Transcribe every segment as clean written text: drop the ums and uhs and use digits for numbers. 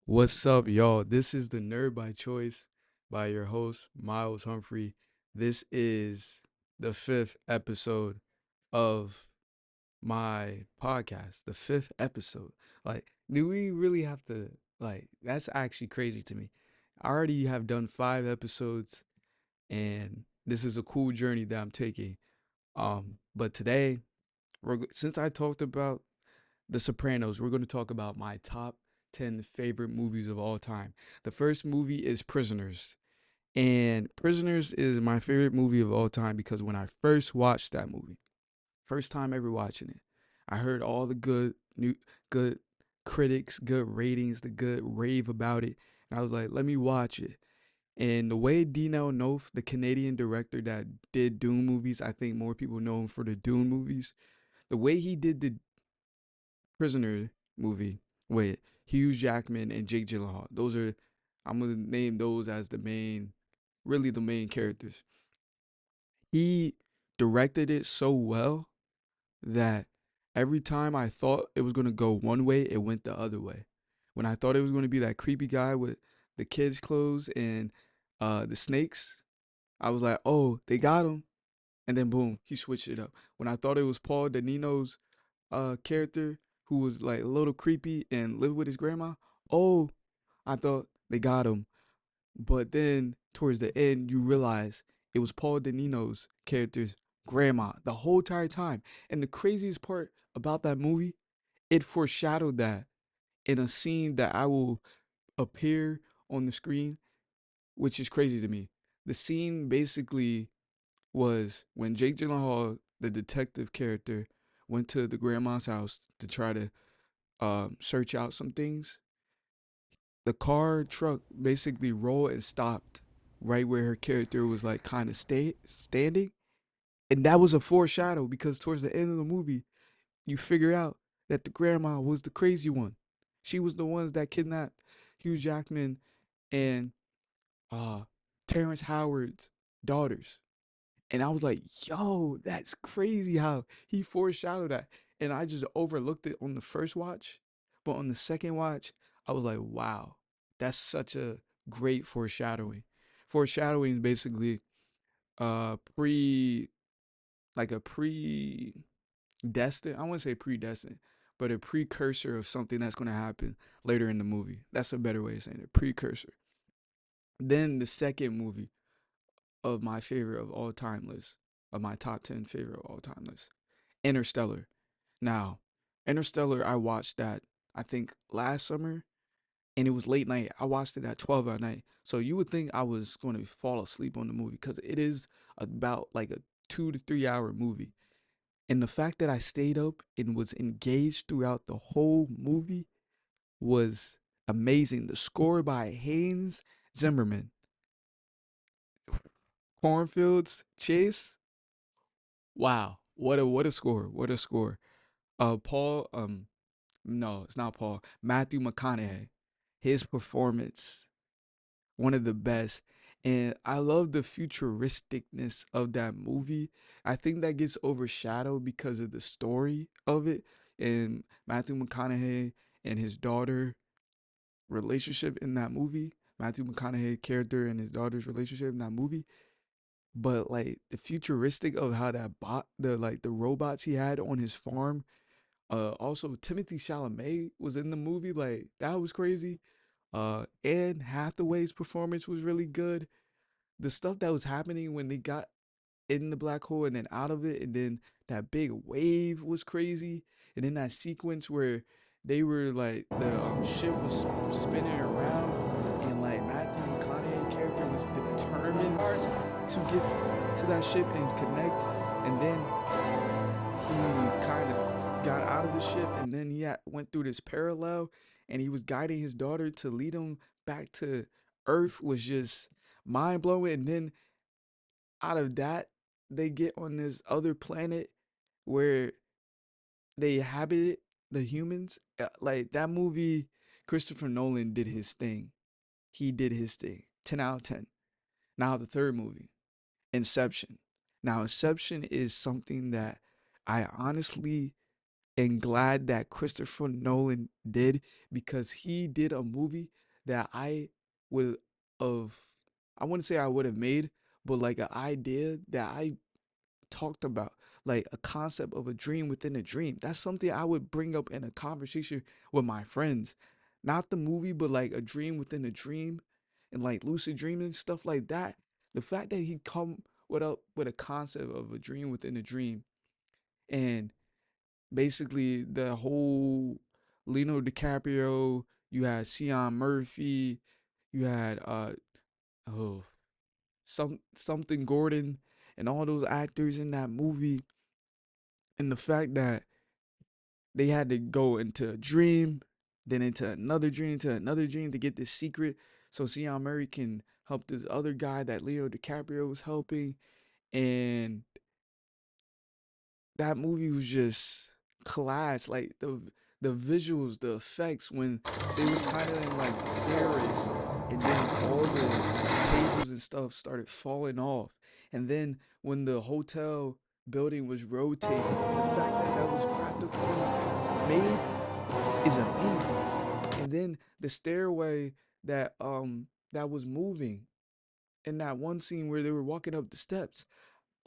What's up, y'all? This is the Nerd by Choice by your host, Miles Humphrey. This is the fifth episode of my podcast. The fifth episode. Like, do we really have to, that's actually crazy to me. I already have done five episodes, and this is a cool journey that I'm taking. But today, since I talked about the Sopranos, we're going to talk about my top 10 favorite movies of all time. The first movie is Prisoners. And Prisoners is my favorite movie of all time because when I first watched that movie, first time ever watching it, I heard all the good critics, good ratings, the good rave about it. And I was like, let me watch it. And the way Dino Nof, the Canadian director that did Dune movies, I think more people know him for the Dune movies. The way he did the Prisoner movie with Hugh Jackman and Jake Gyllenhaal. Those are I'm gonna name those as really the main characters. He directed it so well that every time I thought it was gonna go one way, it went the other way. When I thought it was gonna be that creepy guy with the kids' clothes and the snakes, I was like, oh, they got him. And then boom, he switched it up. When I thought it was Paul Danino's character who was like a little creepy and lived with his grandma. Oh, I thought they got him. But then towards the end, you realize it was Paul Danino's character's grandma the whole entire time. And the craziest part about that movie, it foreshadowed that in a scene that I will appear on the screen, which is crazy to me. The scene basically was when Jake Gyllenhaal, the detective character, went to the grandma's house to try to search out some things. The car truck basically rolled and stopped right where her character was like kind of standing, and that was a foreshadow because towards the end of the movie, you figure out that the grandma was the crazy one. She was the ones that kidnapped Hugh Jackman and uh Terrence Howard's daughters. And I was like, yo, that's crazy how he foreshadowed that. And I just overlooked it on the first watch. But on the second watch, I was like, wow, that's such a great foreshadowing. Foreshadowing is basically pre like a predestined, I wouldn't say predestined, but a precursor of something that's gonna happen later in the movie. That's a better way of saying it. Precursor. Then the second movie of my favorite of all time list, of my top 10 favorite of all time list, Interstellar. Now, Interstellar, I watched that, I think, last summer, and it was late night. I watched it at 12 at night. So you would think I was going to fall asleep on the movie because it is about like a 2 to 3 hour movie. And the fact that I stayed up and was engaged throughout the whole movie was amazing. The score by Hans Zimmerman, Cornfields Chase. Wow, what a score! What a score! Paul, no, it's not Paul. Matthew McConaughey, his performance, one of the best. And I love the futuristicness of that movie. I think that gets overshadowed because of the story of it and Matthew McConaughey and his daughter relationship in that movie. Matthew McConaughey character and his daughter's relationship in that movie. But like the futuristic of how that the robots he had on his farm. Also Timothy Chalamet was in the movie. Like that was crazy. Anne Hathaway's performance was really good. The stuff that was happening when they got in the black hole and then out of it, and then that big wave was crazy. And then that sequence where they were like the ship was spinning around, and like Matthew McConaughey character was determined to get to that ship and connect, and then he kind of got out of the ship, and then went through this parallel, and he was guiding his daughter to lead him back to Earth was just mind blowing. And then out of that, they get on this other planet where they inhabit the humans. Like that movie, Christopher Nolan did his thing. He did his thing. 10 out of 10. Now, the third movie, Inception. Now, Inception is something that I honestly and glad that Christopher Nolan did, because he did a movie that I would have, I wouldn't say I would have made, but like an idea that I talked about, like a concept of a dream within a dream. That's something I would bring up in a conversation with my friends. Not the movie, but like a dream within a dream and like lucid dreaming, stuff like that. The fact that he come with a concept of a dream within a dream, and basically the whole Leonardo DiCaprio, you had Cillian Murphy, you had oh something Gordon, and all those actors in that movie, and the fact that they had to go into a dream, then into another dream to get this secret, so Cillian Murray can help this other guy that Leo DiCaprio was helping, and that movie was just class. Like the visuals, the effects when they was kind of in like the terrace, and then all the tables and stuff started falling off, and then when the hotel building was rotating, the fact that that was practically made is amazing. And then the stairway that was moving in that one scene where they were walking up the steps,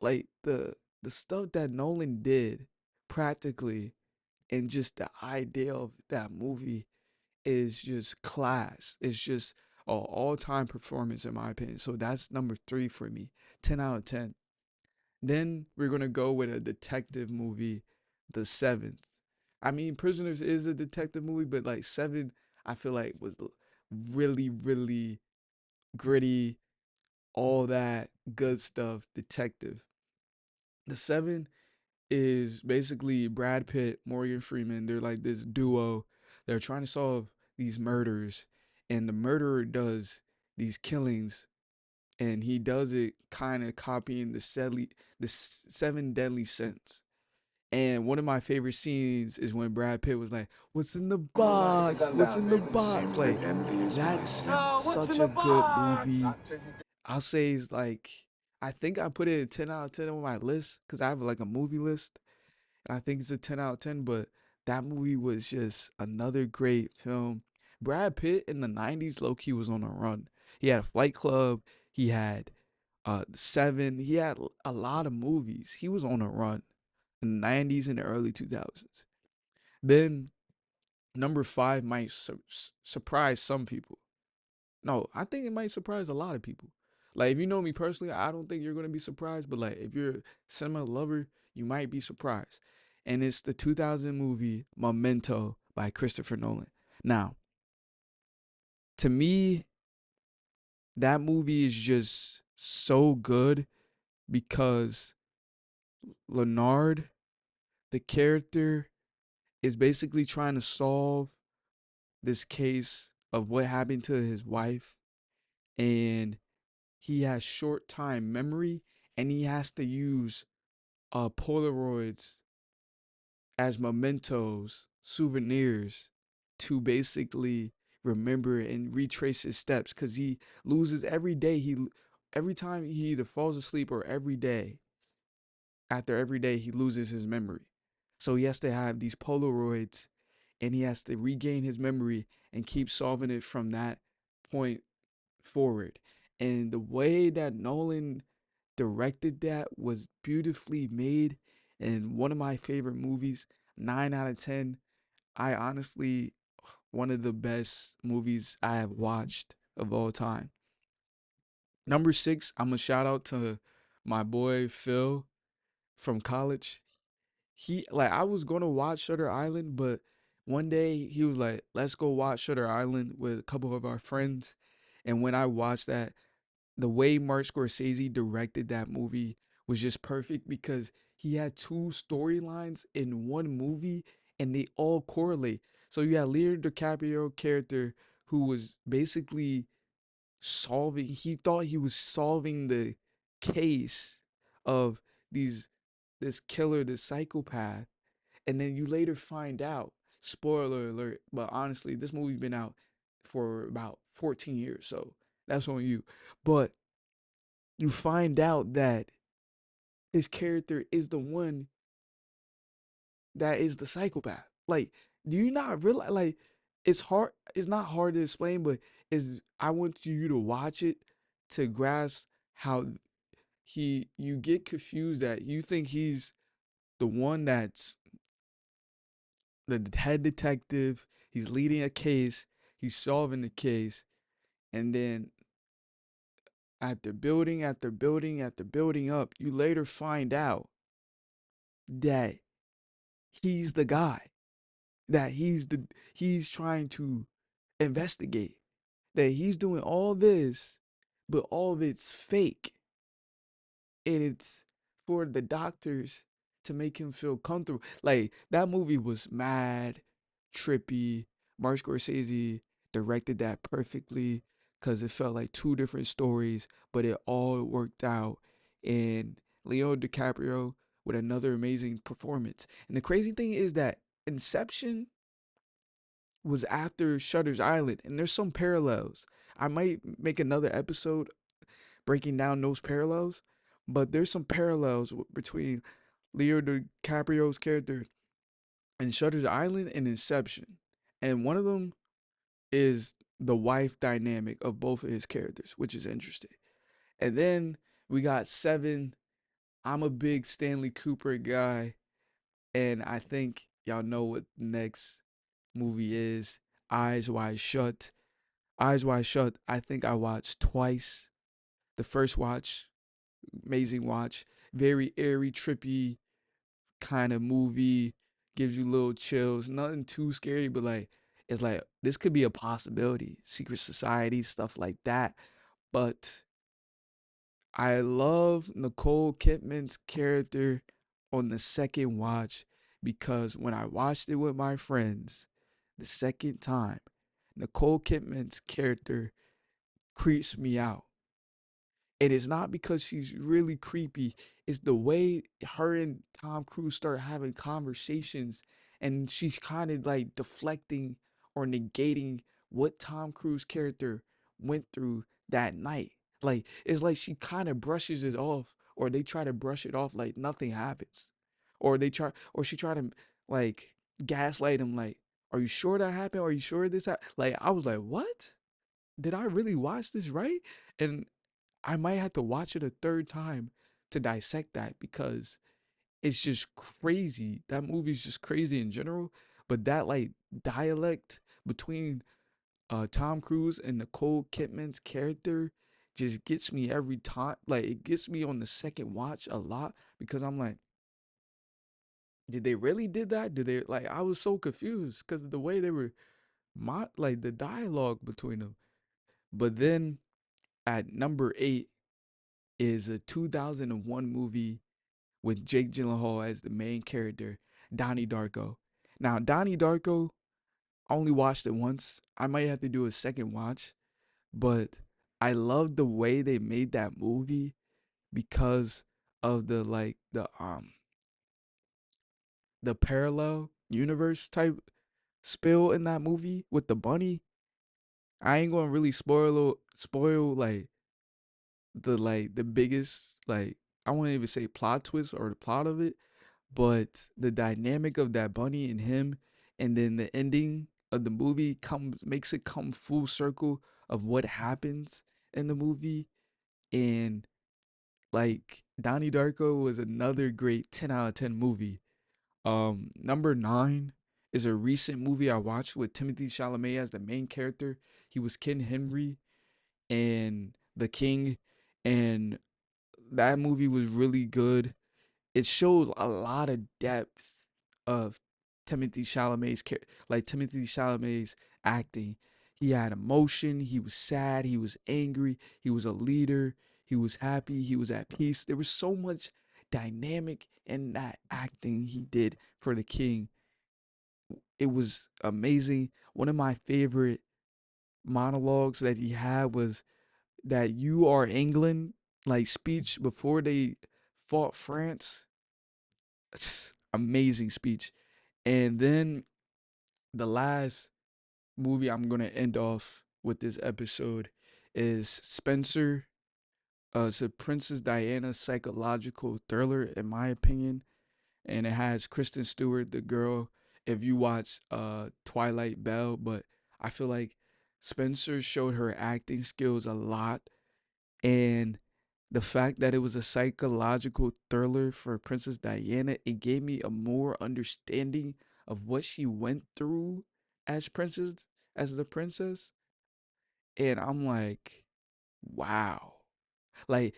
like the stuff that Nolan did practically, and just the idea of that movie is just class. It's just an all-time performance in my opinion. So that's number 3 for me. 10 out of 10. Then we're going to go with a detective movie, The Seventh. I mean, Prisoners is a detective movie, but like Seven, I feel like was really, really gritty, all that good stuff, detective. The Seven is basically Brad Pitt, Morgan Freeman. They're like this duo. They're trying to solve these murders, and the murderer does these killings, and he does it kind of copying the seven deadly sins. And one of my favorite scenes is when Brad Pitt was like, "What's in the box? What's in the box?" Like, that's such a good movie. I'll say it's like, I think I put it at 10 out of 10 on my list because I have like a movie list. And I think it's a 10 out of 10, but that movie was just another great film. Brad Pitt in the 90s, low key, was on a run. He had a Flight Club, he had Seven, he had a lot of movies. He was on a run in the 90s and the early 2000s. Then number 5 might surprise some people. No, I think it might surprise a lot of people. Like, if you know me personally, I don't think you're gonna be surprised. But like, if you're a cinema lover, you might be surprised. And it's the 2000 movie Memento by Christopher Nolan. Now, to me, that movie is just so good because Leonard, the character, is basically trying to solve this case of what happened to his wife, and he has short time memory, and he has to use Polaroids as mementos, souvenirs, to basically remember and retrace his steps, because he loses every day. Every time he either falls asleep, or every day after every day he loses his memory. So he has to have these Polaroids, and he has to regain his memory and keep solving it from that point forward. And the way that Nolan directed that was beautifully made, and one of my favorite movies. 9 out of 10. I honestly, one of the best movies I have watched of all time. Number 6, I'm gonna shout out to my boy Phil from college. He, like, I was gonna watch Shutter Island, but one day he was like, "Let's go watch Shutter Island with a couple of our friends." And when I watched that, the way Mark Scorsese directed that movie was just perfect, because he had two storylines in one movie, and they all correlate. So you had Leonardo DiCaprio character who was basically solving, he thought he was solving the case of these this killer, this psychopath, and then you later find out, spoiler alert, but honestly, this movie's been out for about 14 years, so that's on you. But you find out that his character is the one that is the psychopath. Like, do you not realize? Like, it's hard. It's not hard to explain, but is I want you to watch it to grasp how you get confused that you think he's the one that's the head detective. He's leading a case. He's solving the case, and then after building after building after building up, you later find out that he's the guy. That he's trying to investigate. That he's doing all this, but all of it's fake. And it's for the doctors to make him feel comfortable. Like that movie was mad, trippy. Mark Scorsese directed that perfectly because it felt like two different stories, but it all worked out. And Leo DiCaprio with another amazing performance. And the crazy thing is that Inception was after Shutter's Island, and there's some parallels. I might make another episode breaking down those parallels, but there's some parallels between Leo DiCaprio's character in Shutter's Island and Inception, and one of them is the wife dynamic of both of his characters, which is interesting. And then we got Seven. I'm a big Stanley Cooper guy, and I think y'all know what the next movie is. Eyes Wide Shut. Eyes Wide Shut, I think I watched twice. The first watch, amazing watch. Very airy, trippy kind of movie. Gives you little chills. Nothing too scary, but like, it's like, this could be a possibility. Secret society, stuff like that. But I love Nicole Kidman's character on the second watch because when I watched it with my friends the second time, Nicole Kidman's character creeps me out. And it's not because she's really creepy. It's the way her and Tom Cruise start having conversations and she's kind of like deflecting or negating what Tom Cruise character went through that night. Like it's like she kind of brushes it off or they try to brush it off like nothing happens. Or they try or she try to like gaslight him like, "Are you sure that happened? Are you sure this happened?" Like I was like, "What? Did I really watch this right?" And I might have to watch it a third time to dissect that because it's just crazy. That movie's just crazy in general. But that like dialect between Tom Cruise and Nicole Kidman's character just gets me every time. Like it gets me on the second watch a lot because I'm like, did they really did that? Did they like? I was so confused because of the way they were, like the dialogue between them. But then at number 8 is a 2001 movie with Jake Gyllenhaal as the main character, Donnie Darko. Now, Donnie Darko, I only watched it once. I might have to do a second watch, but I love the way they made that movie because of the parallel universe type spill in that movie with the bunny. I ain't gonna really spoil like the biggest like I won't even say plot twist or the plot of it, but the dynamic of that bunny and him, and then the ending of the movie comes makes it come full circle of what happens in the movie, and like Donnie Darko was another great 10 out of 10 movie. Number 9 is a recent movie I watched with Timothy Chalamet as the main character. He was Ken Henry and the King, and that movie was really good. It showed a lot of depth of Timothy Chalamet's Timothy Chalamet's acting. He had emotion. He was sad. He was angry. He was a leader. He was happy. He was at peace. There was so much dynamic in that acting he did for the king. It was amazing. One of my favorite monologues that he had was that "You Are England" like speech before they fought France. Amazing speech. And then the last movie I'm gonna end off with this episode is Spencer. It's a Princess Diana psychological thriller, in my opinion. and it has Kristen Stewart, the girl. If you watch Twilight Belle, but I feel like Spencer showed her acting skills a lot, and the fact that it was a psychological thriller for Princess Diana, it gave me a more understanding of what she went through as as the princess, and I'm like, wow. Like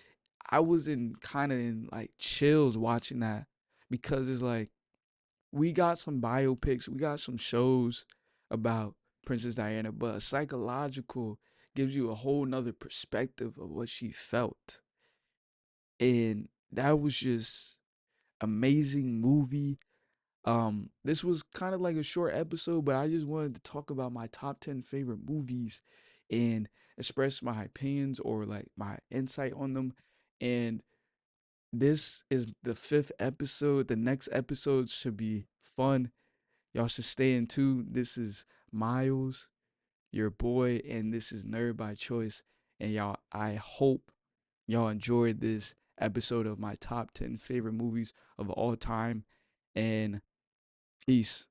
I was in kind of in like chills watching that because it's like we got some biopics, we got some shows about Princess Diana, but a psychological gives you a whole nother perspective of what she felt. And that was just amazing movie. This was kind of like a short episode, but I just wanted to talk about my top 10 favorite movies and express my opinions or like my insight on them. And this is the fifth episode. The next episode should be fun. Y'all should stay in tune. This is Miles, your boy, and this is Nerd by Choice. And y'all, I hope y'all enjoyed this episode of my top 10 favorite movies of all time. And peace.